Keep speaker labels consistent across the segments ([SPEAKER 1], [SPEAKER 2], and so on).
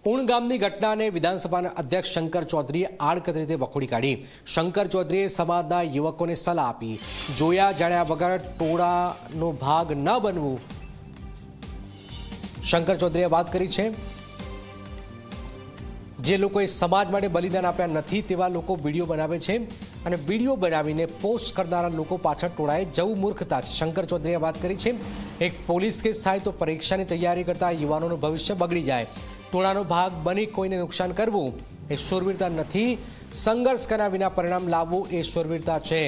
[SPEAKER 1] ઉણ ગામની ઘટનાને વિધાનસભાના અધ્યક્ષ શંકર ચૌધરીએ આડકતરી રીતે વખોડી કાઢી। શંકર ચૌધરીએ સમાજના યુવકોને સલાહ આપી, જોયા જાણ્યા વગર ટોળાનો ભાગ ન બનવું। શંકર ચૌધરીએ વાત કરી છે, જે લોકોએ સમાજ માટે બલિદાન આપ્યા નથી તેવા લોકો વિડીયો બનાવે છે અને વિડીયો બનાવીને પોસ્ટ કરનારા લોકો પાછળ ટોળાએ જવું મૂર્ખતા છે। શંકર ચૌધરીએ વાત કરી છે, એક પોલીસ કેસ થાય તો પરીક્ષાની તૈયારી કરતા યુવાનોનું ભવિષ્ય બગડી જાય। ટોળાનો ભાગ બની કોઈને નુકસાન કરવું એ શૂરવીરતા નથી, સંઘર્ષ કર્યા વિના પરિણામ લાવવું એ શૂરવીરતા છે।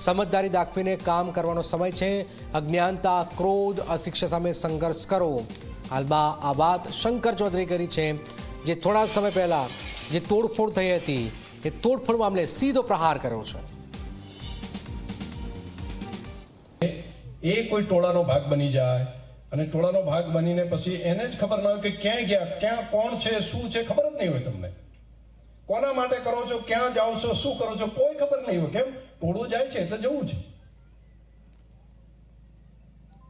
[SPEAKER 1] સમજદારી દાખવીને કામ કરવાનો સમય છે। અજ્ઞાનતા, ક્રોધ, અશિક્ષા સામે સંઘર્ષ કરો। હાલમાં આ વાત શંકર ચૌધરી કરી છે, જે થોડા સમય પહેલા જે તોડફોડ થઈ હતી એ તોડફોડ મામલે સીધો પ્રહાર કર્યો છે।
[SPEAKER 2] એ કોઈ ટોળાનો ભાગ બની જાય અને ટોળાનો ભાગ બનીને પછી એને જ ખબર ના હોય કે ક્યાં ગયા, ક્યાં કોણ છે, શું છે, ખબર જ નહીં હોય। તમને કોના માટે કરો છો, ક્યાં જાઓ છો, શું કરો છો, કોઈ ખબર નહીં હોય। કેમ? ટોળું જાય છે એટલે જવું છે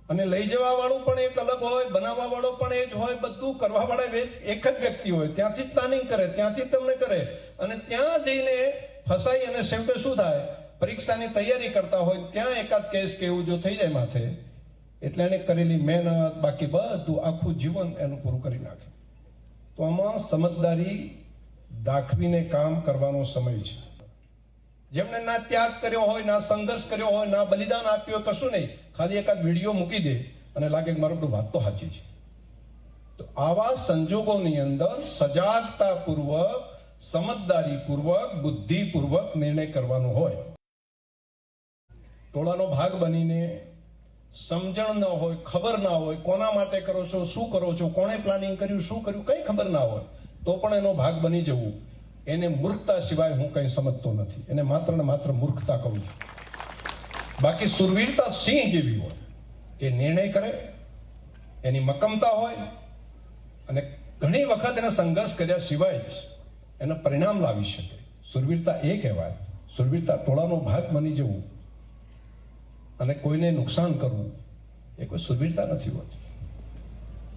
[SPEAKER 2] અને લઈ જવા વાળું પણ એક અલગ હોય, બનાવવા વાળો પણ એ જ હોય, બધું કરવા વાળા એક જ વ્યક્તિ હોય। ત્યાંથી જ પ્લાનિંગ કરે, ત્યાંથી જ તમને કરે અને ત્યાં જઈને ફસાઈ અને છેવટે શું થાય, પરીક્ષાની તૈયારી કરતા હોય ત્યાં એકાદ કેસ કે એવું જો થઈ જાય માથે, એટલે એને કરેલી મહેનત બાકી બધું આખું જીવન એનું પૂરું કરી નાખે। તો આમાં સમજદારી દાખવીને કામ કરવાનો સમય છે। જેમને ના ત્યાગ કર્યો હોય, ના સંઘર્ષ કર્યો હોય, ના બલિદાન આપ્યું હોય, કશું નહીં, ખાલી એકાદ વિડીયો મૂકી દે અને લાગે કે મારું વાત તો સાચી છે। તો આવા સંજોગોની અંદર સજાગતાપૂર્વક, સમજદારીપૂર્વક, બુદ્ધિપૂર્વક નિર્ણય કરવાનો હોય। ટોળાનો ભાગ બનીને સમજણ ન હોય, ખબર ના હોય, કોના માટે કરો છો, શું કરો છો, કોણે પ્લાનિંગ કર્યું, શું કર્યું, કઈ ખબર ના હોય તો પણ એનો ભાગ બની જવું, એને મૂર્ખતા સિવાય હું કઈ સમજતો નથી। એને માત્ર ને માત્ર મૂર્ખતા કહું છું। બાકી સુરવીરતા સિંહ જેવી હોય કે નિર્ણય કરે, એની મક્કમતા હોય અને ઘણી વખત એને સંઘર્ષ કર્યા સિવાય જ એનું પરિણામ લાવી શકે। સુરવીરતા એ કહેવાય। સુરવીરતા ટોળાનો ભાગ બની જવું અને કોઈને નુકસાન કરવું એ કોઈ સુરવીરતા નથી હોતી,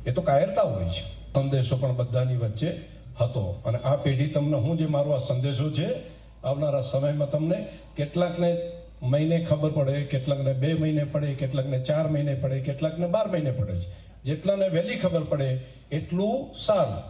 [SPEAKER 2] એ તો કાયરતા હોય છે। સંદેશો પણ બધાની વચ્ચે હતો અને આ પેઢી તમને હું જે મારો આ સંદેશો છે, આવનારા સમયમાં તમને કેટલાકને મહિને ખબર પડે, કેટલાકને 2 મહિને પડે, કેટલાકને 4 મહિને પડે, કેટલાકને 12 મહિને પડે છે। જેટલાને વહેલી ખબર પડે એટલું સારું।